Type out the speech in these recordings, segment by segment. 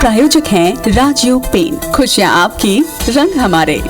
प्रायोजक हैं राजयोग पेंट। खुशियाँ आपकी, रंग हमारे।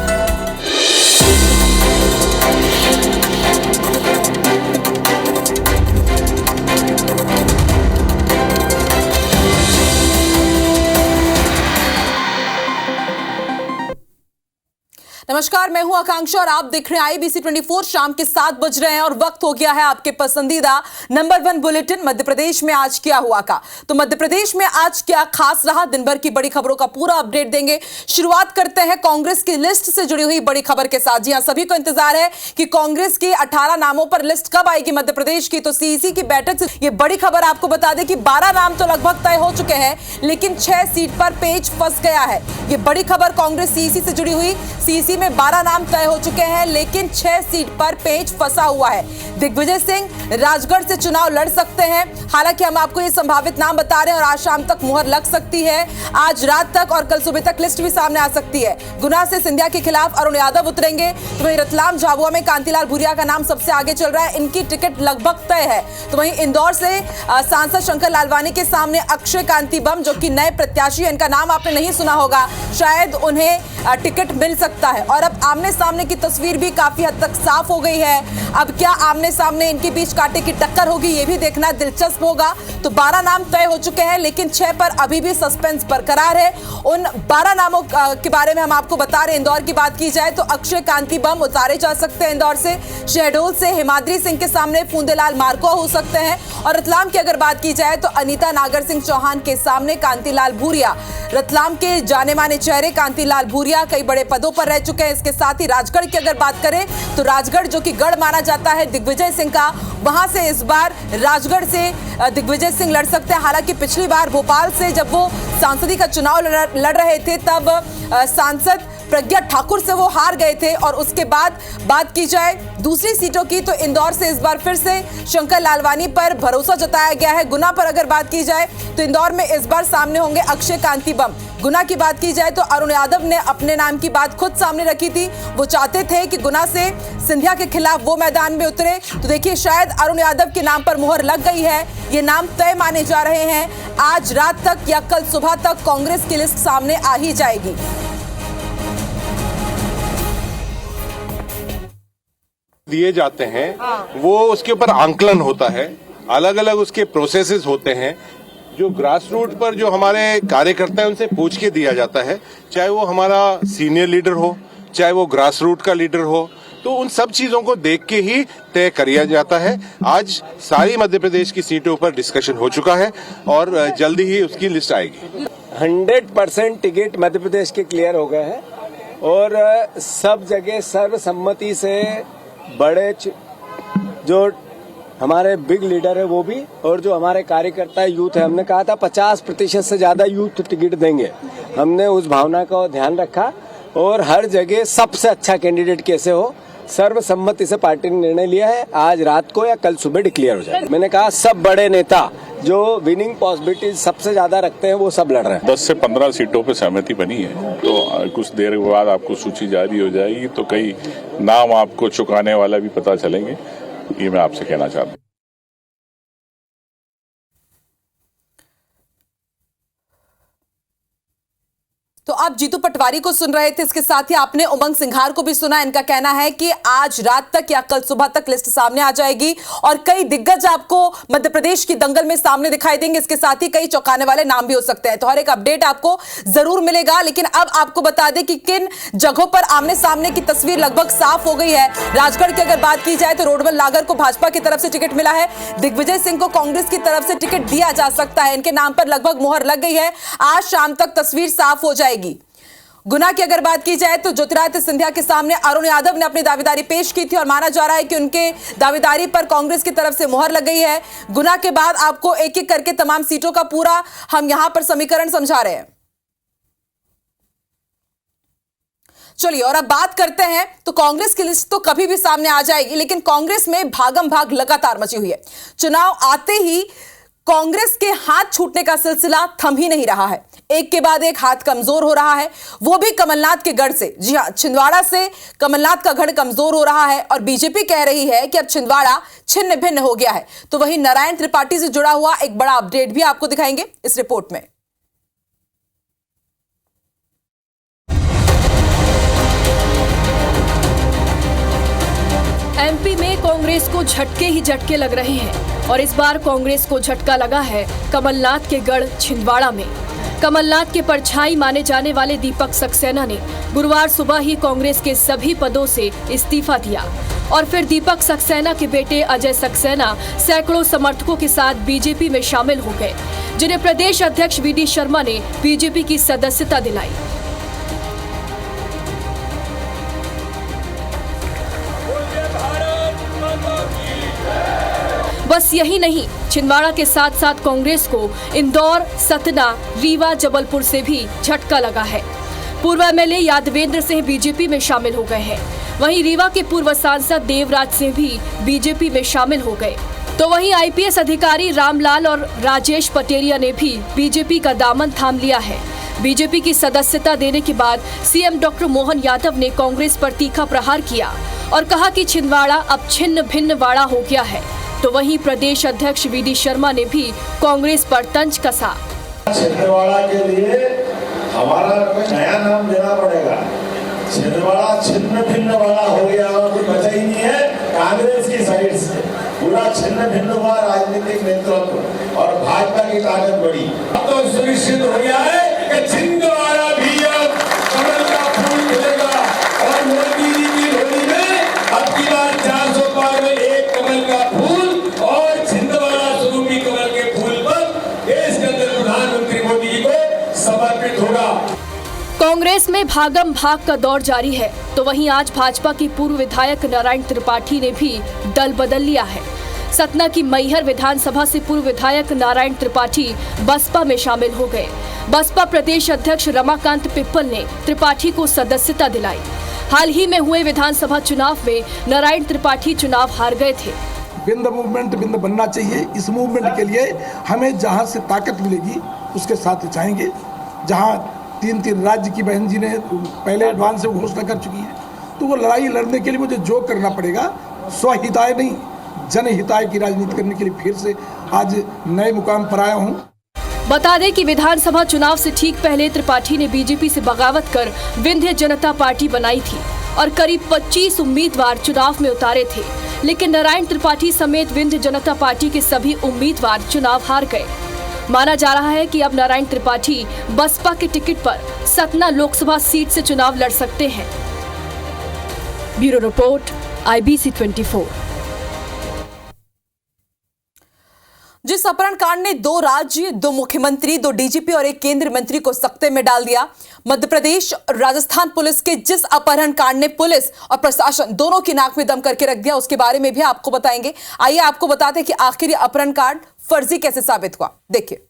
नमस्कार, मैं हूं आकांक्षा और आप देख रहे हैं IBC 24। शाम के 7 बज रहे हैं और वक्त हो गया है आपके पसंदीदा नंबर 1 बुलेटिन मध्य प्रदेश में आज क्या हुआ का। तो मध्य प्रदेश में आज क्या खास रहा, दिन भर की बड़ी खबरों का पूरा अपडेट देंगे। शुरुआत करते हैं कांग्रेस की लिस्ट से जुड़ी हुई बड़ी खबर के साथ। जी हां, सभी को इंतजार है कि कांग्रेस की 18 नामों पर लिस्ट कब आएगी मध्य प्रदेश की। तो CEC की बैठक से ये बड़ी खबर आपको बता दें कि 12 नाम तो लगभग तय हो चुके हैं, लेकिन 6 सीट पर पेच फंस गया है। ये बड़ी खबर कांग्रेस CEC से जुड़ी हुई। CEC में 12 नाम तय हो चुके हैं, लेकिन 6 सीट पर पेच फंसा हुआ है। दिग्विजय सिंह राजगढ़ से चुनाव लड़ सकते हैं। हालांकि हम आपको ये संभावित नाम बता रहे हैं और आज शाम तक मुहर लग सकती है। आज रात तक और कल सुबह तक लिस्ट भी सामने आ सकती है। गुना से सिंधिया के खिलाफ अरुण यादव उतरेंगे। तो वहीं रतलाम झाबुआ में कांतिलाल भूरिया का नाम सबसे आगे चल रहा है, इनकी टिकट लगभग तय है। तो वहीं इंदौर से सांसद शंकर लालवानी के सामने अक्षय कांति बम, जो कि नए प्रत्याशी है, इनका नाम आपने नहीं सुना होगा, शायद उन्हें टिकट मिल सकता है। और अब आमने सामने की तस्वीर भी काफी हद तक साफ हो गई है। अब क्या आमने सामने इनके बीच कांटे की टक्कर होगी, ये भी देखना दिलचस्प होगा। तो 12 नाम तय हो चुके हैं, लेकिन 6 पर अभी भी सस्पेंस बरकरार है। उन 12 नामों के बारे में हम आपको बता रहे हैं। इंदौर की बात की जाए तो अक्षय कांति बम उतारे जा सकते हैं इंदौर से। शहडोल से हिमाद्री सिंह के सामने फूंदेलाल मार्को हो सकते हैं। और रतलाम की अगर बात की जाए तो अनीता नागर सिंह चौहान के सामने कांतिलाल भूरिया। रतलाम के जाने माने चेहरे कांतिलाल भूरिया कई बड़े पदों पर रह चुके हैं। इसके साथ ही राजगढ़ की अगर बात करें तो राजगढ़, जो कि गढ़ माना जाता है दिग्विजय सिंह का, वहां से इस बार राजगढ़ से दिग्विजय सिंह लड़ सकते हैं। हालांकि पिछली बार भोपाल से जब वो सांसदी का चुनाव लड़ रहे थे, तब सांसद प्रज्ञा ठाकुर से वो हार गए थे। और उसके बाद बात की जाए दूसरी सीटों की तो इंदौर से इस बार फिर से शंकर लालवानी पर भरोसा जताया गया है। गुना पर अगर बात की जाए तो इंदौर में इस बार सामने होंगे अक्षय कांति बम। गुना की बात की जाए तो अरुण यादव ने अपने नाम की बात खुद सामने रखी थी। वो चाहते थे कि गुना से सिंधिया के खिलाफ वो मैदान में उतरे। तो देखिए, शायद अरुण यादव के नाम पर मुहर लग गई है। ये नाम तय माने जा रहे हैं। आज रात तक या कल सुबह तक कांग्रेस की लिस्ट सामने आ ही जाएगी। दिए जाते हैं वो उसके ऊपर आंकलन होता है, अलग अलग उसके प्रोसेसेस होते हैं। जो ग्रास रूट पर जो हमारे कार्यकर्ता हैं उनसे पूछ के दिया जाता है, चाहे वो हमारा सीनियर लीडर हो, चाहे वो ग्रास रूट का लीडर हो, तो उन सब चीजों को देख के ही तय किया जाता है। आज सारी मध्य प्रदेश की सीटों पर डिस्कशन हो चुका है और जल्दी ही उसकी लिस्ट आएगी। 100% टिकट मध्य प्रदेश के क्लियर हो गए हैं और सब जगह सर्वसम्मति से बड़े जो हमारे बिग लीडर है वो भी, और जो हमारे कार्यकर्ता यूथ है, हमने कहा था 50% से ज्यादा यूथ टिकट देंगे। हमने उस भावना का ध्यान रखा और हर जगह सबसे अच्छा कैंडिडेट कैसे हो, सर्वसम्मति से पार्टी ने निर्णय लिया है। आज रात को या कल सुबह डिक्लेयर हो जाए। मैंने कहा सब बड़े नेता जो विनिंग पॉसिबिलिटी सबसे ज्यादा रखते हैं वो सब लड़ रहे हैं। 10 से 15 सीटों पे सहमति बनी है, तो कुछ देर के बाद आपको सूची जारी हो जाएगी, तो कई नाम आपको चुकाने वाला भी पता चलेंगे। ये मैं आपसे कहना चाहता हूँ। तो आप जीतू पटवारी को सुन रहे थे, इसके साथ ही आपने उमंग सिंघार को भी सुना। इनका कहना है कि आज रात तक या कल सुबह तक लिस्ट सामने आ जाएगी और कई दिग्गज आपको मध्य प्रदेश की दंगल में सामने दिखाई देंगे। इसके साथ ही कई चौंकाने वाले नाम भी हो सकते हैं। तो हर एक अपडेट आपको जरूर मिलेगा, लेकिन अब आपको बता दें कि किन जगहों पर आमने सामने की तस्वीर लगभग साफ हो गई है। राजगढ़ की अगर बात की जाए तो रोडमल नागर को भाजपा की तरफ से टिकट मिला है। दिग्विजय सिंह को कांग्रेस की तरफ से टिकट दिया जा सकता है। इनके नाम पर लगभग मुहर लग गई है। आज शाम तक तस्वीर साफ हो जाएगी। गुना की अगर बात की जाए तो ज्योतिरादित्य सिंधिया के सामने अरुण यादव ने अपनी दावेदारी पेश की थी और माना जा रहा है कि उनके दावेदारी पर कांग्रेस की तरफ से मुहर लग गई है। गुना के बाद आपको एक एक करके तमाम सीटों का पूरा हम यहां पर समीकरण समझा रहे हैं। चलिए, और अब बात करते हैं तो कांग्रेस की लिस्ट तो कभी भी सामने आ जाएगी, लेकिन कांग्रेस में भागम भाग लगातार मची हुई है। चुनाव आते ही कांग्रेस के हाथ छूटने का सिलसिला थम ही नहीं रहा है। एक के बाद एक हाथ कमजोर हो रहा है, वो भी कमलनाथ के गढ़ से। जी हां, छिंदवाड़ा से कमलनाथ का गढ़ कमजोर हो रहा है और बीजेपी कह रही है कि अब छिंदवाड़ा छिन्न भिन्न हो गया है। तो वहीं नारायण त्रिपाठी से जुड़ा हुआ एक बड़ा अपडेट भी आपको दिखाएंगे इस रिपोर्ट में। एमपी में कांग्रेस को झटके ही झटके लग रहे हैं और इस बार कांग्रेस को झटका लगा है कमलनाथ के गढ़ छिंदवाड़ा में। कमलनाथ के परछाई माने जाने वाले दीपक सक्सेना ने गुरुवार सुबह ही कांग्रेस के सभी पदों से इस्तीफा दिया और फिर दीपक सक्सेना के बेटे अजय सक्सेना सैकड़ों समर्थकों के साथ बीजेपी में शामिल हो गए, जिन्हें प्रदेश अध्यक्ष वीडी शर्मा ने बीजेपी की सदस्यता दिलाई। बस यही नहीं, छिंदवाड़ा के साथ साथ कांग्रेस को इंदौर, सतना, रीवा, जबलपुर से भी झटका लगा है। पूर्व एमएलए यादवेंद्र सिंह बीजेपी में शामिल हो गए हैं। वहीं रीवा के पूर्व सांसद देवराज सिंह भी बीजेपी में शामिल हो गए। तो वहीं आईपीएस अधिकारी रामलाल और राजेश पटेरिया ने भी बीजेपी का दामन थाम लिया है। बीजेपी की सदस्यता देने के बाद सीएम डॉक्टर मोहन यादव ने कांग्रेस पर तीखा प्रहार किया और कहा कि छिंदवाड़ा अब छिन्न भिन्न वाड़ा हो गया है। तो वहीं प्रदेश अध्यक्ष वीडी शर्मा ने भी कांग्रेस पर तंज कसा। छिंदवाड़ा के लिए हमारा नया नाम देना पड़ेगा। छिंदवाड़ा छिन्न भिन्न वाड़ा हो गया और कोई बचा ही नहीं है कांग्रेस की साइड से। पूरा छिन्न भिन्न हुआ राजनीतिक नेतृत्व और भाजपा की ताकत बढ़ी। अब तो सुनिश्चित हो गया है कि छिंदवाड़ा भी अब कमल का फूल खिलेगा और मोदी जी की होली में अब की बार 400 पार में एक कमल का फूल और छिंदवाड़ा स्वरूपी कमल के फूल पर देश के अंदर प्रधानमंत्री मोदी जी को समर्पित होगा। कांग्रेस में भागम भाग का दौर जारी है। तो वहीं आज भाजपा की पूर्व विधायक नारायण त्रिपाठी ने भी दल बदल लिया है। सतना की मैहर विधानसभा से पूर्व विधायक नारायण त्रिपाठी बसपा में शामिल हो गए। बसपा प्रदेश अध्यक्ष रमाकांत पिप्पल ने त्रिपाठी को सदस्यता दिलाई। हाल ही में हुए विधानसभा चुनाव में नारायण त्रिपाठी चुनाव हार गए थे। बिंद मूवमेंट बिंद बनना चाहिए। इस मूवमेंट के लिए हमें जहां से ताकत मिलेगी उसके साथ जाएंगे। जहां 3 राज्य की बहन जी ने पहले एडवांस से घोषणा कर चुकी है, तो वो लड़ाई लड़ने के लिए मुझे जो करना पड़ेगा, स्वहिताय नहीं जनहिताय की राजनीति करने के लिए फिर से आज नए मुकाम पर आया हूँ। बता दें कि विधानसभा चुनाव से ठीक पहले त्रिपाठी ने बीजेपी से बगावत कर विंध्य जनता पार्टी बनाई थी और करीब 25 उम्मीदवार चुनाव में उतारे थे, लेकिन नारायण त्रिपाठी समेत विंध्य जनता पार्टी के सभी उम्मीदवार चुनाव हार गए। माना जा रहा है कि अब नारायण त्रिपाठी बसपा के टिकट पर सतना लोकसभा सीट से चुनाव लड़ सकते हैं। Bureau report, IBC 24। जिस अपहरण कांड ने 2 राज्य, 2 मुख्यमंत्री, 2 डीजीपी और 1 केंद्रीय मंत्री को सख्ते में डाल दिया। मध्य प्रदेश और राजस्थान पुलिस के जिस अपहरण कांड ने पुलिस और प्रशासन दोनों की नाक में दम करके रख दिया, उसके बारे में भी आपको बताएंगे। आइए आपको बताते हैं कि आखिर ये अपहरण कांड फर्जी कैसे साबित हुआ। देखिए,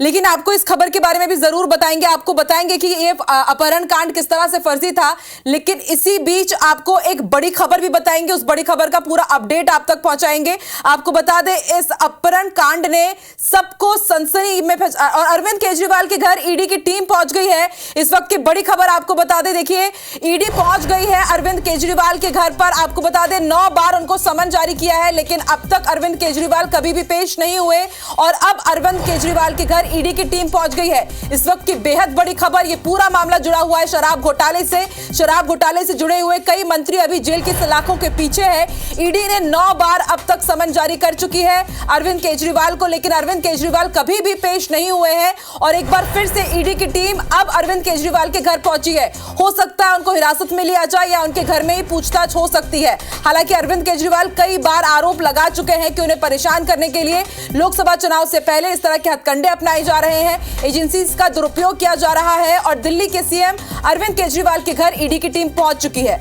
लेकिन आपको इस खबर के बारे में भी जरूर बताएंगे। आपको बताएंगे कि ये अपहरण कांड किस तरह से फर्जी था, लेकिन इसी बीच आपको एक बड़ी खबर भी बताएंगे। उस बड़ी खबर का पूरा अपडेट आप तक पहुंचाएंगे। आपको बता दें, इस अपहरण कांड ने सबको सनसनी में और अरविंद केजरीवाल के घर ईडी की टीम पहुंच गई है। इस वक्त की बड़ी खबर आपको बता दें, देखिए, ईडी पहुंच गई है अरविंद केजरीवाल के घर पर। आपको बता दें, 9 बार उनको समन जारी किया है, लेकिन अब तक अरविंद केजरीवाल कभी भी पेश नहीं हुए और अब अरविंद केजरीवाल के घर ईडी की टीम पहुंच गई है। इस वक्त की बेहद बड़ी खबर, ये पूरा मामला जुड़ा हुआ है शराब घोटाले से। शराब घोटाले से जुड़े हुए कई मंत्री अभी जेल की सलाखों के पीछे है। ईडी ने 9 बार अब तक समन जारी कर चुकी है अरविंद केजरीवाल को, लेकिन अरविंद केजरीवाल कभी भी पेश नहीं हुए हैं और एक बार फिर से ईडी की टीम अब अरविंद केजरीवाल के घर पहुंची है। हो सकता है उनको हिरासत में लिया जाए या उनके घर में ही पूछताछ हो सकती है। हालांकि अरविंद केजरीवाल कई बार आरोप लगा चुके हैं कि उन्हें परेशान करने के लिए लोकसभा चुनाव से पहले इस तरह के हथकंडे अपनाए जा रहे हैं, एजेंसीज का दुरुपयोग किया जा रहा है और दिल्ली के सीएम अरविंद केजरीवाल के घर ईडी की टीम पहुंच चुकी है।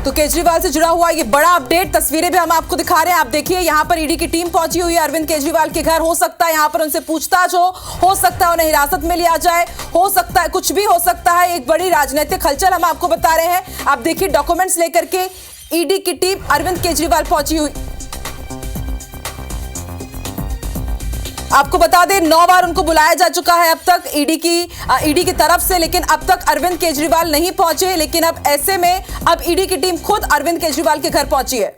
तो केजरीवाल से जुड़ा हुआ ये बड़ा अपडेट, तस्वीरें भी हम आपको दिखा रहे हैं। आप देखिए, यहां पर ईडी की टीम पहुंची हुई है अरविंद केजरीवाल के घर। हो सकता है यहां पर उनसे पूछताछ हो सकता है उन्हें हिरासत में लिया जाए, हो सकता है कुछ भी हो सकता है। एक बड़ी राजनीतिक हलचल हम आपको बता रहे हैं। आप देखिए, डॉक्यूमेंट्स लेकर के ईडी की टीम अरविंद केजरीवाल पहुंची हुई। आपको बता दें, 9 बार उनको बुलाया जा चुका है अब तक ईडी की तरफ से, लेकिन अब तक अरविंद केजरीवाल नहीं पहुंचे। लेकिन अब ऐसे में अब ईडी की टीम खुद अरविंद केजरीवाल के घर पहुंची है।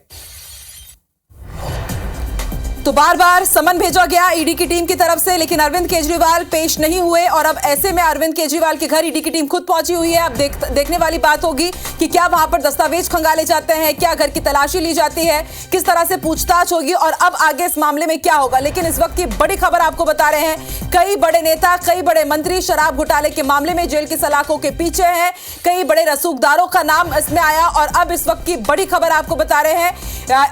तो बार बार समन भेजा गया ईडी की टीम की तरफ से, लेकिन अरविंद केजरीवाल पेश नहीं हुए और अब ऐसे में अरविंद केजरीवाल के घर ईडी की टीम खुद पहुंची हुई है। अब देखने वाली बात होगी कि क्या वहां पर दस्तावेज खंगाले जाते हैं, क्या घर की तलाशी ली जाती है, किस तरह से पूछताछ होगी और अब आगे इस मामले में क्या होगा। लेकिन इस वक्त की बड़ी खबर आपको बता रहे हैं, कई बड़े नेता, कई बड़े मंत्री शराब घोटाले के मामले में जेल की सलाखों के पीछे हैं। कई बड़े रसूखदारों का नाम इसमें आया और अब इस वक्त की बड़ी खबर आपको बता रहे हैं,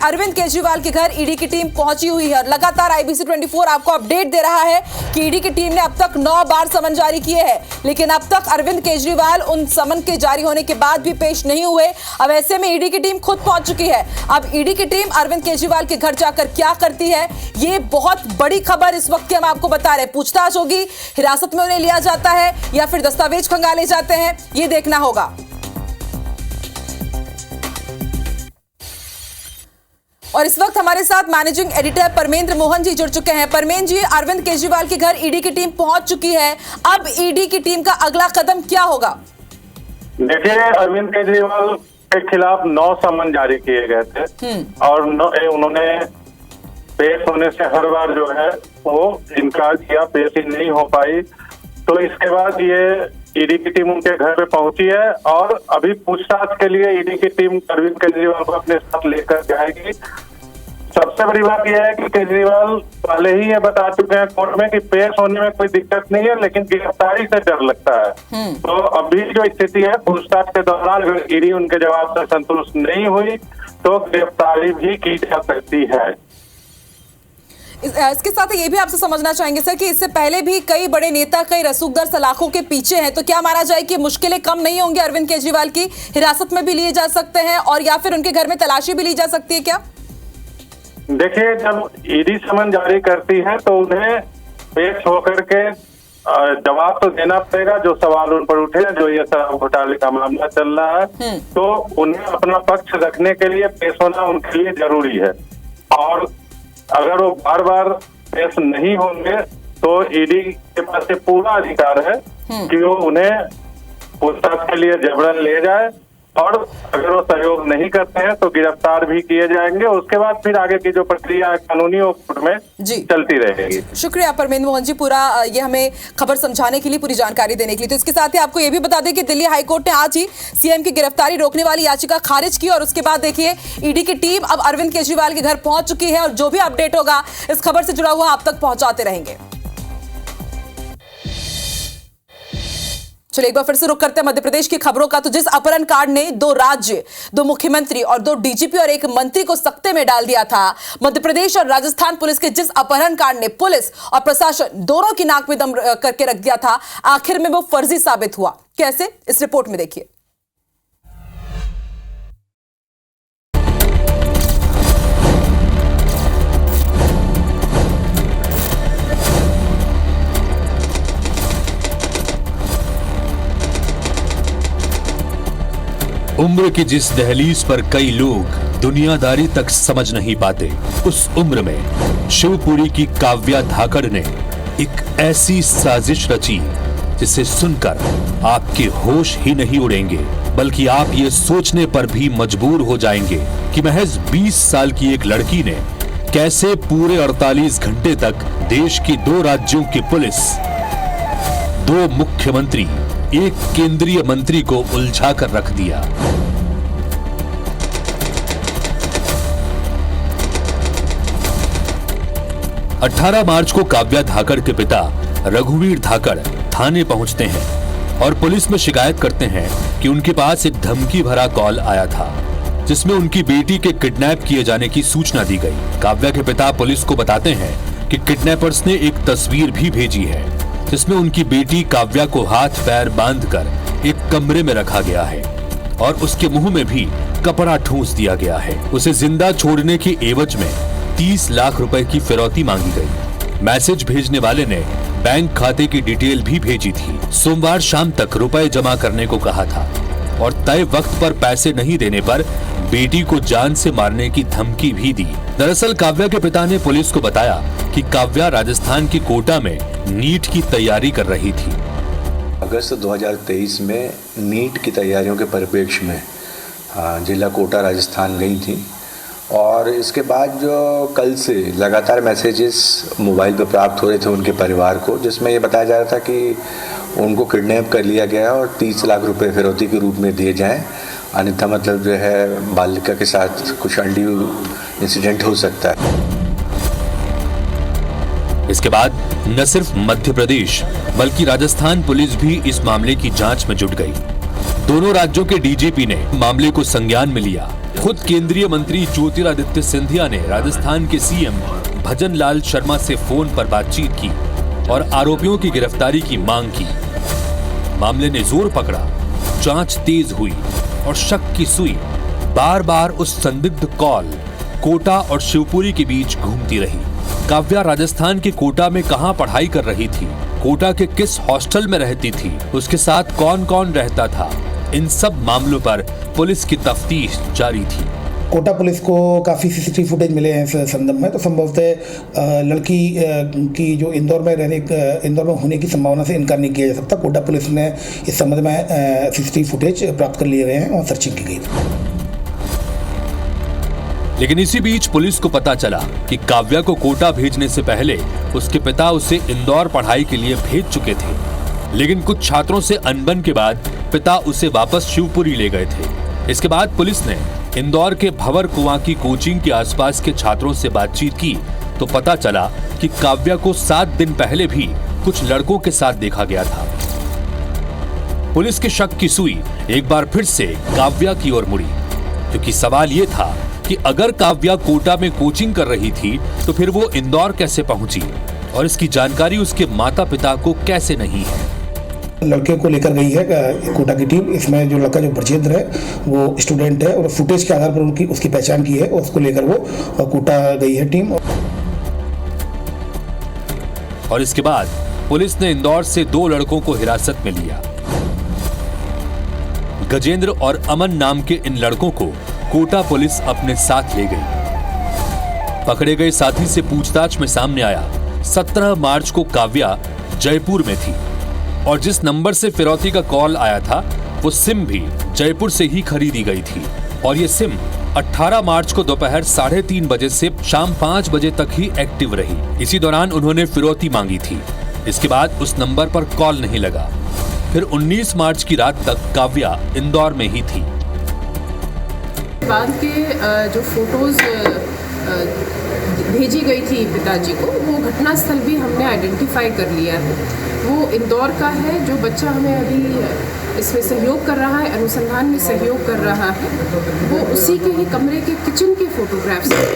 अरविंद केजरीवाल के घर ईडी की टीम पहुंची हुई है। लगातार IBC 24 आपको अपडेट दे रहा है कि ईडी की टीम ने अब तक 9 बार समन जारी किए हैं, लेकिन अब तक अरविंद केजरीवाल उन समन के जारी होने के बाद भी पेश नहीं हुए। अब ऐसे में ईडी की टीम खुद पहुंच चुकी है। अब ईडी की टीम अरविंद केजरीवाल के घर जाकर क्या करती है, ये बहुत बड़ी खबर इस वक्त की हम आपको बता रहे हैं। पूछताछ होगी, हिरासत में उन्हें लिया जाता है या फिर दस्तावेज खंगाले जाते हैं, ये देखना होगा। और इस वक्त हमारे साथ मैनेजिंग एडिटर परमेंद्र मोहन जी जुड़ चुके हैं। परमेंद्र जी, अरविंद केजरीवाल के घर ईडी की टीम पहुंच चुकी है, अब ईडी की टीम का अगला कदम क्या होगा? देखिए, अरविंद केजरीवाल के खिलाफ 9 समन जारी किए गए थे और उन्होंने पेश होने से हर बार जो है वो इनकार किया, पेश ही नहीं हो पाई। तो इसके बाद ये ईडी की टीम उनके घर पे पहुंची है और अभी पूछताछ के लिए ईडी की टीम अरविंद केजरीवाल को अपने साथ लेकर जाएगी। सबसे बड़ी बात यह है कि केजरीवाल पहले ही ये बता चुके हैं कोर्ट में कि पेश होने में कोई दिक्कत नहीं है, लेकिन गिरफ्तारी से डर लगता है। तो अभी जो स्थिति है, पूछताछ के दौरान अगर ईडी उनके जवाब से संतुष्ट नहीं हुई तो गिरफ्तारी भी की जा सकती है। इसके साथ ये भी आपसे समझना चाहेंगे सर कि इससे पहले भी कई बड़े नेता, कई रसूखदार सलाखों के पीछे हैं, तो क्या माना जाए कि मुश्किलें कम नहीं होंगी? अरविंद केजरीवाल की हिरासत में भी लिए जा सकते हैं और या फिर उनके घर में तलाशी भी ली जा सकती है क्या? देखिए, जब ईडी समन जारी करती है तो उन्हें पेश होकर के जवाब तो देना पड़ेगा जो सवाल उन पर उठे, जो ये शराब घोटाले का मामला चल रहा है। तो उन्हें अपना पक्ष रखने के लिए पेश होना उनके लिए जरूरी है और अगर वो बार बार पेश नहीं होंगे तो ईडी के पास पूरा अधिकार है कि वो उन्हें पूछताछ के लिए जबरन ले जाए और अगर वो सहयोग नहीं करते हैं तो गिरफ्तार भी किए जाएंगे। उसके बाद फिर आगे की जो प्रक्रिया है कानूनी वो कोर्ट में चलती रहेगी। शुक्रिया परमेंद्र मोहन जी, पूरा ये हमें खबर समझाने के लिए, पूरी जानकारी देने के लिए। तो इसके साथ ही आपको ये भी बता दें कि दिल्ली हाईकोर्ट ने आज ही सीएम की गिरफ्तारी रोकने वाली याचिका खारिज की और उसके बाद देखिए ईडी की टीम अब अरविंद केजरीवाल के घर पहुंच चुकी है और जो भी अपडेट होगा इस खबर से जुड़ा हुआ आप तक पहुंचाते रहेंगे। चलिए एक बार फिर से रुक करते हैं मध्य प्रदेश की खबरों का। तो जिस अपहरण कांड ने 2 राज्य, 2 मुख्यमंत्री और 2 डीजीपी और 1 मंत्री को सकते में डाल दिया था, मध्य प्रदेश और राजस्थान पुलिस के जिस अपहरण कांड ने पुलिस और प्रशासन दोनों की नाक में दम करके रख दिया था, आखिर में वो फर्जी साबित हुआ। कैसे, इस रिपोर्ट में देखिए। उम्र की जिस दहलीज पर कई लोग दुनियादारी तक समझ नहीं पाते, उस उम्र में शिवपुरी की काव्या धाकड़ ने एक ऐसी साजिश रची जिसे सुनकर आपके होश ही नहीं उड़ेंगे, बल्कि आप ये सोचने पर भी मजबूर हो जाएंगे कि महज 20 साल की एक लड़की ने कैसे पूरे 48 घंटे तक देश की 2 राज्यों की पुलिस, 2 मुख्यमंत्री, एक केंद्रीय मंत्री को उलझा कर रख दिया। अठारह मार्च को काव्या धाकड़ के पिता रघुवीर धाकड़ थाने पहुंचते हैं और पुलिस में शिकायत करते हैं कि उनके पास एक धमकी भरा कॉल आया था जिसमें उनकी बेटी के किडनैप किए जाने की सूचना दी गई। काव्या के पिता पुलिस को बताते हैं कि किडनैपर्स ने एक तस्वीर भी भेजी है जिसमें उनकी बेटी काव्या को हाथ पैर बांधकर एक कमरे में रखा गया है और उसके मुंह में भी कपड़ा ठूंस दिया गया है। उसे जिंदा छोड़ने की एवज में 30 लाख रुपए की फिरौती मांगी गई। मैसेज भेजने वाले ने बैंक खाते की डिटेल भी भेजी थी। सोमवार शाम तक रुपए जमा करने को कहा था और तय वक्त पर पैसे नहीं देने पर बेटी को जान से मारने की धमकी भी दी। दरअसल काव्या के पिता ने पुलिस को बताया कि काव्या राजस्थान की कोटा में नीट की तैयारी कर रही थी। अगस्त 2023 में नीट की तैयारियों के परिप्रेक्ष्य में जिला कोटा राजस्थान गई थी और इसके बाद जो कल से लगातार मैसेजेस मोबाइल पर प्राप्त हो रहे थे उनके परिवार को, जिसमें ये बताया जा रहा था कि उनको किडनैप कर लिया गया और 30 लाख रुपए फिरौती के रूप में दिए जाएं, अन्यथा मतलब जो है बालिका के साथ कुछ अनड्यू इंसिडेंट हो सकता है। इसके बाद न सिर्फ मध्य प्रदेश बल्कि राजस्थान पुलिस भी इस मामले की जांच में जुट गई। दोनों राज्यों के डीजीपी ने मामले को संज्ञान में लिया। खुद केंद्रीय मंत्री ज्योतिरादित्य सिंधिया ने राजस्थान के सीएम भजन लाल शर्मा से फोन पर बातचीत की और आरोपियों की गिरफ्तारी की मांग की। मामले ने जोर पकड़ा, जांच तेज हुई और शक की सुई बार बार उस संदिग्ध कॉल कोटा और शिवपुरी के बीच घूमती रही। काव्या राजस्थान के कोटा में कहां पढ़ाई कर रही थी, कोटा के किस हॉस्टल में रहती थी, उसके साथ कौन कौन रहता था, इन सब मामलों पर पुलिस की तफ्तीश जारी थी। कोटा पुलिस को काफ़ी सीसीटीवी फुटेज मिले हैं इस संदर्भ में, तो संभवतः लड़की की जो इंदौर में होने की संभावना से इनकार नहीं किया जा सकता। कोटा पुलिस ने इस संबंध में सीसीटीवी फुटेज प्राप्त कर लिए गए हैं और सर्चिंग की गई। लेकिन इसी बीच पुलिस को पता चला कि काव्या को कोटा भेजने से पहले उसके पिता उसे इंदौर पढ़ाई के लिए भेज चुके थे, लेकिन कुछ छात्रों से अनबन के बाद पिता उसे वापस शिवपुरी ले गए थे। इसके बाद पुलिस ने इंदौर के भंवर कुआं की कोचिंग के आसपास के छात्रों से बातचीत की तो पता चला कि काव्या को 7 दिन पहले भी कुछ लड़कों के साथ देखा गया था। पुलिस के शक की सुई एक बार फिर से काव्या की ओर मुड़ी, क्योंकि सवाल ये था कि अगर काव्या कोटा में कोचिंग कर रही थी तो फिर वो इंदौर कैसे पहुंची और इसकी जानकारी उसके माता पिता को कैसे नहीं है। लड़के को लेकर गई है कोटा की टीम। इसमें जो लड़का जो ब्रजेंद्र है वो स्टूडेंट है और फुटेज के आधार पर उसकी पहचान की है और उसको लेकर वो कोटा गई है टीम। और इसके बाद पुलिस ने इंदौर से 2 लड़कों को हिरासत में लिया। गजेंद्र और अमन नाम के इन लड़कों को कोटा पुलिस अपने साथ ले गई। पकड़े गए साथी से पूछताछ में सामने आया 17 मार्च को काव्या जयपुर में थी और जिस नंबर से फिरौती का कॉल आया था वो सिम भी जयपुर से ही खरीदी गई थी और ये सिम 18 मार्च को दोपहर 3:30 बजे से शाम 5 बजे तक ही एक्टिव रही। इसी दौरान उन्होंने फिरौती मांगी थी। इसके बाद उस नंबर पर कॉल नहीं लगा। फिर 19 मार्च की रात तक काव्या इंदौर में ही थी। बाद के जो फोटोज भेजी गई थी पिताजी को, वो घटनास्थल भी हमने आइडेंटिफाई कर लिया है। वो इंदौर का है। जो बच्चा हमें अभी इसमें सहयोग कर रहा है, अनुसंधान में सहयोग कर रहा है, वो उसी के ही कमरे के किचन के फोटोग्राफ्स हैं।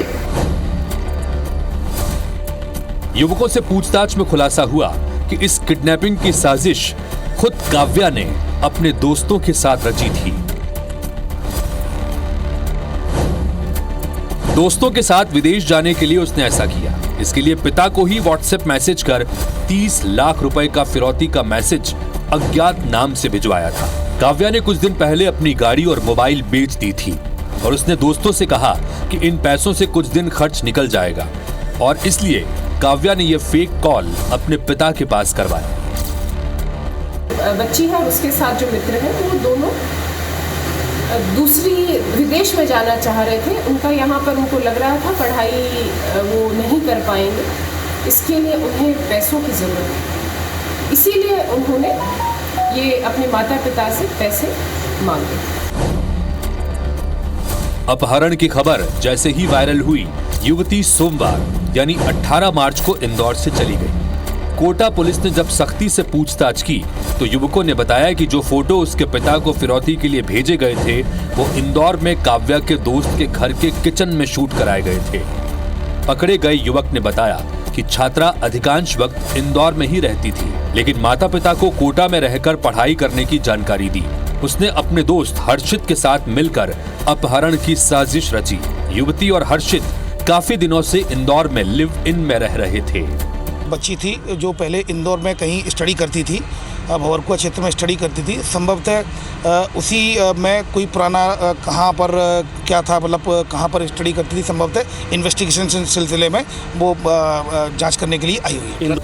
युवकों से पूछताछ में खुलासा हुआ कि इस किडनैपिंग की साजिश खुद काव्या ने अपने दोस्तों के साथ रची थी। दोस्तों के साथ विदेश जाने के लिए उसने ऐसा किया। इसके लिए पिता को ही व्हाट्सएप मैसेज कर 30 लाख रुपए का फिरौती का मैसेज अज्ञात नाम से भिजवाया था। काव्या ने कुछ दिन पहले अपनी गाड़ी और मोबाइल बेच दी थी और उसने दोस्तों से कहा कि इन पैसों से कुछ दिन खर्च निकल जाएगा और इसलिए काव्या ने यह फेक कॉल अपने पिता के पास करवाया। बच्ची है, उसके साथ जो मित्र हैं वो दोनों दूसरी विदेश में जाना चाह रहे थे। उनका यहाँ पर उनको लग रहा था पढ़ाई वो नहीं कर पाएंगे, इसके लिए उन्हें पैसों की ज़रूरत है। इसीलिए उन्होंने ये अपने माता पिता से पैसे मांगे। अपहरण की खबर जैसे ही वायरल हुई, युवती सोमवार यानी 18 मार्च को इंदौर से चली गई। कोटा पुलिस ने जब सख्ती से पूछताछ की तो युवकों ने बताया कि जो फोटो उसके पिता को फिरौती के लिए भेजे गए थे वो इंदौर में काव्या के दोस्त के घर के किचन में शूट कराए गए थे। पकड़े गए युवक ने बताया कि छात्रा अधिकांश वक्त इंदौर में ही रहती थी, लेकिन माता पिता को कोटा में रहकर पढ़ाई करने की जानकारी दी। उसने अपने दोस्त हर्षित के साथ मिलकर अपहरण की साजिश रची। युवती और हर्षित काफी दिनों से इंदौर में लिव इन में रह रहे थे। बच्ची थी जो पहले इंदौर में कहीं स्टडी करती थी, भंवरकुआ क्षेत्र में स्टडी करती थी। संभवतः उसी में कोई पुराना कहाँ पर क्या था, मतलब कहाँ पर स्टडी करती थी, संभवतः इन्वेस्टिगेशन सिलसिले में वो जांच करने के लिए आई हुई है।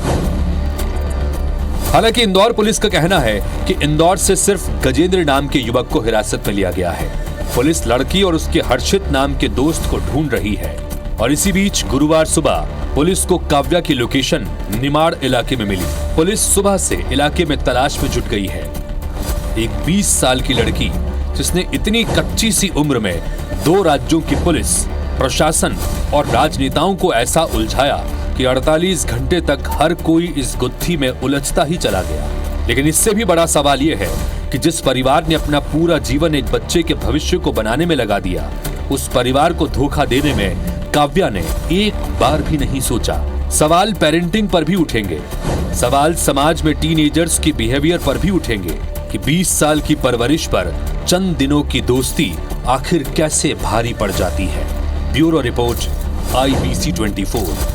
हालांकि इंदौर पुलिस का कहना है कि इंदौर से सिर्फ गजेंद्र नाम के युवक को हिरासत में लिया गया है। पुलिस लड़की और उसके हर्षित नाम के दोस्त को ढूंढ रही है। और इसी बीच गुरुवार सुबह पुलिस को काव्या की लोकेशन निमाड़ इलाके में मिली। पुलिस सुबह से इलाके में तलाश में जुट गई है। एक 20 साल की लड़की जिसने इतनी कच्ची सी उम्र में 2 राज्यों की पुलिस, प्रशासन और राजनेताओं को ऐसा उलझाया कि 48 घंटे तक हर कोई इस गुत्थी में उलझता ही चला गया। लेकिन इससे भी बड़ा सवाल यह है कि जिस परिवार ने अपना पूरा जीवन एक बच्चे के भविष्य को बनाने में लगा दिया, उस परिवार को धोखा देने में काव्या ने एक बार भी नहीं सोचा। सवाल पेरेंटिंग पर भी उठेंगे, सवाल समाज में टीनेजर्स की बिहेवियर पर भी उठेंगे कि 20 साल की परवरिश पर चंद दिनों की दोस्ती आखिर कैसे भारी पड़ जाती है। Bureau report, IBC 24।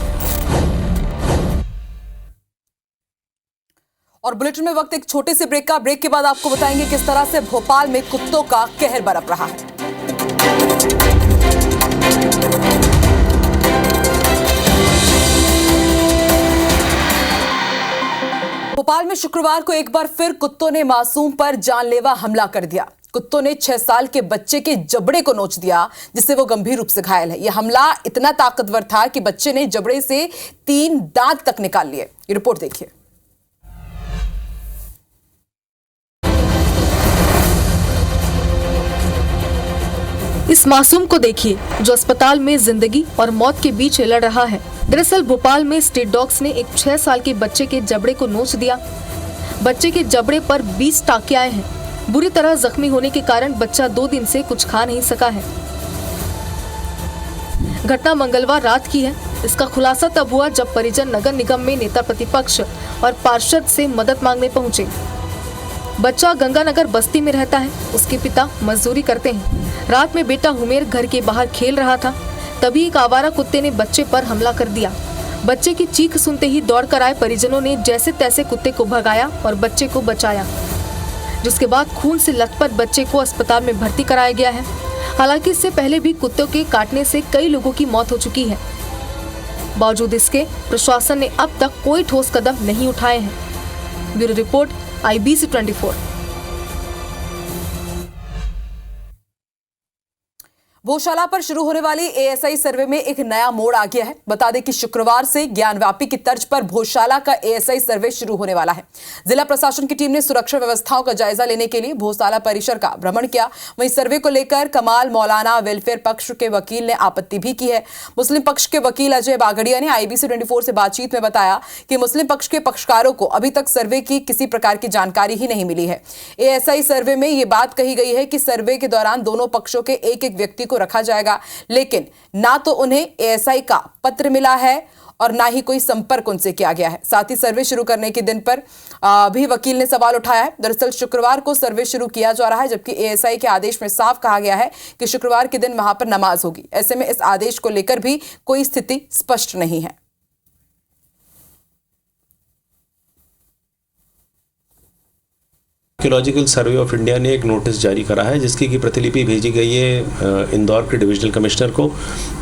और बुलेटिन में वक्त एक छोटे से ब्रेक का। ब्रेक के बाद आपको बताएंगे किस तरह से भोपाल में कुत्तों का कहर बरप रहा है। भोपाल में शुक्रवार को एक बार फिर कुत्तों ने मासूम पर जानलेवा हमला कर दिया। कुत्तों ने 6 साल के बच्चे के जबड़े को नोच दिया, जिससे वो गंभीर रूप से घायल है। यह हमला इतना ताकतवर था कि बच्चे ने जबड़े से 3 दांत तक निकाल लिए। ये रिपोर्ट देखिए। इस मासूम को देखिए जो अस्पताल में जिंदगी और मौत के बीच लड़ रहा है। दरअसल भोपाल में स्ट्रीट डॉग्स ने एक 6 साल के बच्चे के जबड़े को नोच दिया। बच्चे के जबड़े पर 20 टाँके आए हैं। बुरी तरह जख्मी होने के कारण बच्चा 2 दिन से कुछ खा नहीं सका है। घटना मंगलवार रात की है। इसका खुलासा तब हुआ जब परिजन नगर निगम में नेता प्रतिपक्ष और पार्षद से मदद मांगने पहुंचे। बच्चा गंगानगर बस्ती में रहता है। उसके पिता मजदूरी करते हैं। रात में बेटा हुमेर घर के बाहर खेल रहा था, तभी एक आवारा कुत्ते ने बच्चे पर हमला कर दिया। बच्चे की चीख सुनते ही दौड़कर आए परिजनों ने जैसे तैसे कुत्ते को भगाया और बच्चे को बचाया, जिसके बाद खून से लथपथ बच्चे को अस्पताल में भर्ती कराया गया है। हालांकि इससे पहले भी कुत्तों के काटने से कई लोगों की मौत हो चुकी है। बावजूद इसके प्रशासन ने अब तक कोई ठोस कदम नहीं उठाए हैं। Bureau report, IBC 24। गौशाला पर शुरू होने वाली ASI सर्वे में एक नया मोड़ आ गया है। बता दें कि शुक्रवार से ज्ञानव्यापी की तर्ज पर भोजशाला का ASI सर्वे शुरू होने वाला है। जिला प्रशासन की टीम ने सुरक्षा व्यवस्थाओं का जायजा लेने के लिए भोजशाला परिसर का भ्रमण किया। वहीं सर्वे को लेकर कमाल मौलाना वेलफेयर पक्ष के वकील ने आपत्ति भी की है। मुस्लिम पक्ष के वकील अजय बागड़िया ने IBC 24 से बातचीत में बताया कि मुस्लिम पक्ष के पक्षकारों को अभी तक सर्वे की किसी प्रकार की जानकारी ही नहीं मिली है। ASI सर्वे में ये बात कही गई है कि सर्वे के दौरान दोनों पक्षों के एक व्यक्ति को रखा जाएगा, लेकिन ना तो उन्हें ASI का पत्र मिला है और ना ही कोई संपर्क उनसे किया गया है। साथ ही सर्वे शुरू करने के दिन पर भी वकील ने सवाल उठाया है। दरअसल शुक्रवार को सर्वे शुरू किया जा रहा है, जबकि ASI के आदेश में साफ कहा गया है कि शुक्रवार के दिन वहां पर नमाज होगी। ऐसे में इस आदेश को लेकर भी कोई स्थिति स्पष्ट नहीं है। आर्कियोलॉजिकल सर्वे ऑफ इंडिया ने एक नोटिस जारी करा है, जिसकी की प्रतिलिपि भेजी गई है इंदौर के डिविजनल कमिश्नर को,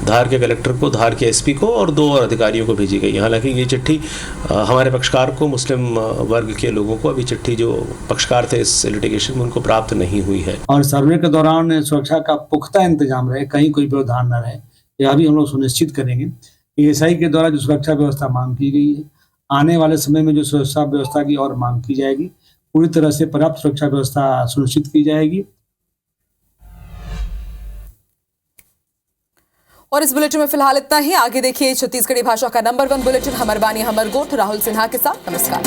धार के कलेक्टर को, धार के SP को और 2 और अधिकारियों को भेजी गई है। हालांकि ये चिट्ठी हमारे पक्षकार को, मुस्लिम वर्ग के लोगों को, अभी चिट्ठी जो पक्षकार थे इस लिटिगेशन में उनको प्राप्त नहीं हुई है। और सर्वे के दौरान सुरक्षा का पुख्ता इंतजाम रहे, कहीं कोई व्यवधान न रहे, यह भी हम लोग सुनिश्चित करेंगे। ASI के द्वारा जो सुरक्षा व्यवस्था मांग की गई है, आने वाले समय में जो सुरक्षा व्यवस्था की और मांग की जाएगी, पूरी तरह से पर्याप्त सुरक्षा व्यवस्था सुनिश्चित की जाएगी। और इस बुलेटिन में फिलहाल इतना ही। आगे देखिए छत्तीसगढ़ी भाषा का नंबर 1 बुलेटिन हमर बानी हमर गोठ राहुल सिन्हा के साथ। नमस्कार।